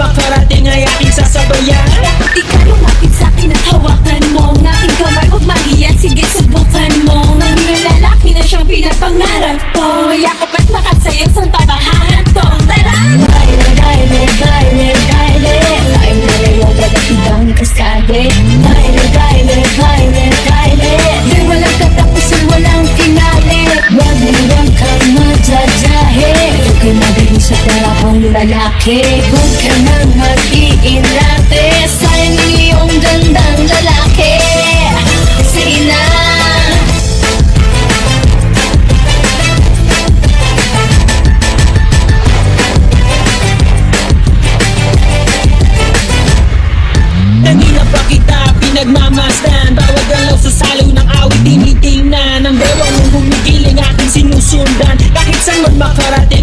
makarating ay aking sasabayan. Ikaw lumapit sa'kin at hawakan mo ang aking kamay. Huwag mahiya, sige subukan mo. Nang lalaki na siyang pinapangarap ko. Yakap at makasaya sa tabahan to. Tara! Baile, baile, baile, baile. Baile na yung dagat ibang kasali. Baile, baile, baile, baile. Di walang katapusan, walang finale. Wag kang madadahe. Huwag ka mabilis sa talapang lalaki. Huwag ka nang mag-iinate. Sayang ang iyong gandang lalaki. Sige na. Kanina pa kita pinagmamasdan. Bawat galaw sa salo ng awit tinitingnan. Ang bewang mong humigiling aking sinusundan. Kahit saan man makarating